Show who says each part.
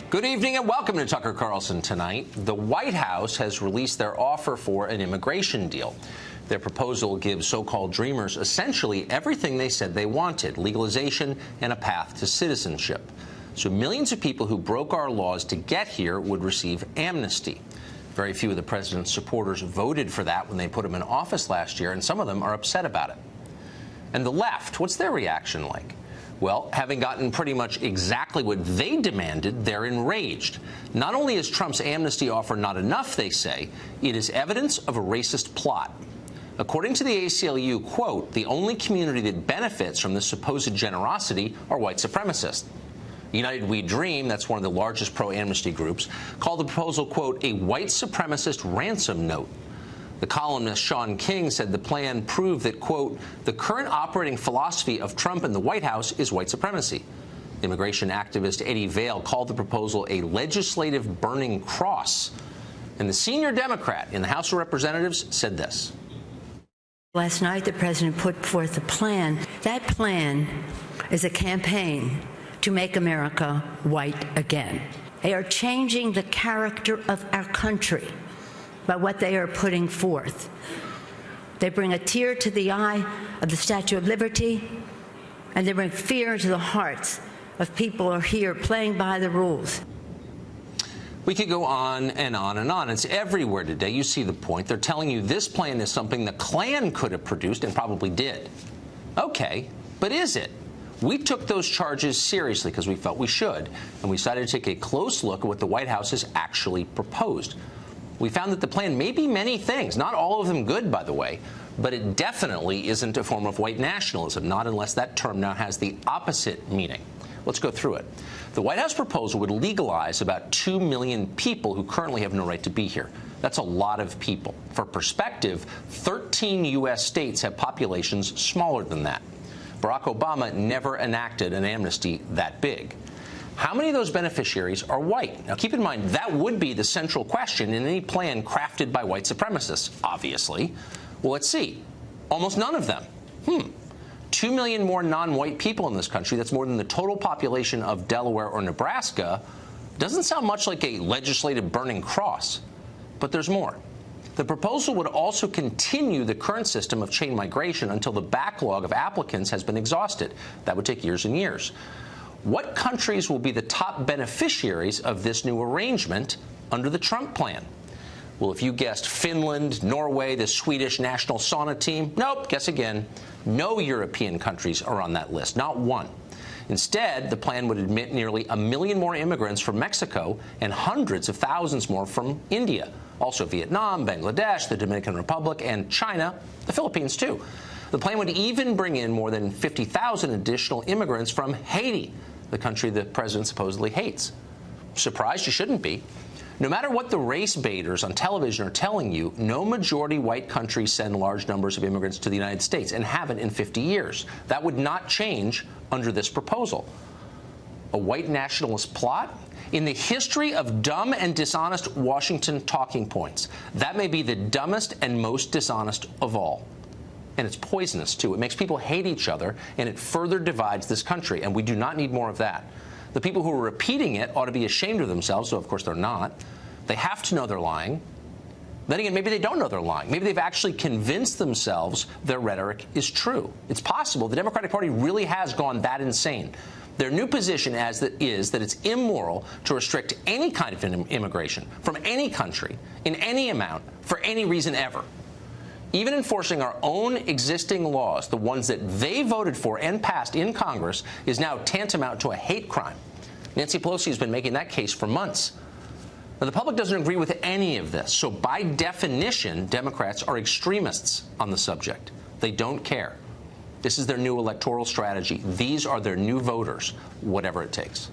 Speaker 1: Good evening and welcome to Tucker Carlson Tonight. The White House has released their offer for an immigration deal. Their proposal gives so-called dreamers essentially everything they said they wanted: legalization and a path to citizenship. So millions of people who broke our laws to get here would receive amnesty. Very few of the president's supporters voted for that when they put him in office last year, and some of them are upset about it. And the left, what's their reaction like? Well, having gotten pretty much exactly what they demanded, they're enraged. Not only is Trump's amnesty offer not enough, they say, it is evidence of a racist plot. According to the ACLU, quote, the only community that benefits from this supposed generosity are white supremacists. United We Dream, that's one of the largest pro-amnesty groups, called the proposal, quote, a white supremacist ransom note. The columnist Sean King said the plan proved that, quote, the current operating philosophy of Trump and the White House is white supremacy. Immigration activist Eddie Vail called the proposal a legislative burning cross. And the senior Democrat in the House of Representatives said this.
Speaker 2: Last night, the president put forth a plan. That plan is a campaign to make America white again. They are changing the character of our country by what they are putting forth. They bring a tear to the eye of the Statue of Liberty, and they bring fear into the hearts of people who are here playing by the rules.
Speaker 1: We could go on and on and on. It's everywhere today. You see the point. They're telling you this plan is something the Klan could have produced and probably did. Okay, but is it? We took those charges seriously because we felt we should, and we decided to take a close look at what the White House has actually proposed. We found that the plan may be many things, not all of them good, by the way, but it definitely isn't a form of white nationalism, not unless that term now has the opposite meaning. Let's go through it. The White House proposal would legalize about 2 million people who currently have no right to be here. That's a lot of people. For perspective, 13 U.S. states have populations smaller than that. Barack Obama never enacted an amnesty that big. How many of those beneficiaries are white? Now, keep in mind, that would be the central question in any plan crafted by white supremacists, obviously. Well, let's see. Almost none of them. 2 million more non-white people in this country. That's more than the total population of Delaware or Nebraska. Doesn't sound much like a legislative burning cross. But there's more. The proposal would also continue the current system of chain migration until the backlog of applicants has been exhausted. That would take years and years. What countries will be the top beneficiaries of this new arrangement under the Trump plan? Well, if you guessed Finland, Norway, the Swedish national sauna team, nope, guess again. No European countries are on that list, not one. Instead, the plan would admit nearly 1 million more immigrants from Mexico and hundreds of thousands more from India. Also Vietnam, Bangladesh, the Dominican Republic, and China, the Philippines, too. The plan would even bring in more than 50,000 additional immigrants from Haiti, the country the president supposedly hates. Surprised? You shouldn't be. No matter what the race baiters on television are telling you, no majority white countries send large numbers of immigrants to the United States and haven't in 50 years. That would not change under this proposal. A white nationalist plot? In the history of dumb and dishonest Washington talking points, that may be the dumbest and most dishonest of all. And it's poisonous, too. It makes people hate each other, and it further divides this country, and we do not need more of that. The people who are repeating it ought to be ashamed of themselves, so of course they're not. They have to know they're lying. Then again, maybe they don't know they're lying. Maybe they've actually convinced themselves their rhetoric is true. It's possible the Democratic Party really has gone that insane. Their new position is that it's immoral to restrict any kind of immigration from any country, in any amount, for any reason ever. Even enforcing our own existing laws, the ones that they voted for and passed in Congress, is now tantamount to a hate crime. Nancy Pelosi has been making that case for months. Now, the public doesn't agree with any of this, so by definition, Democrats are extremists on the subject. They don't care. This is their new electoral strategy. These are their new voters, whatever it takes.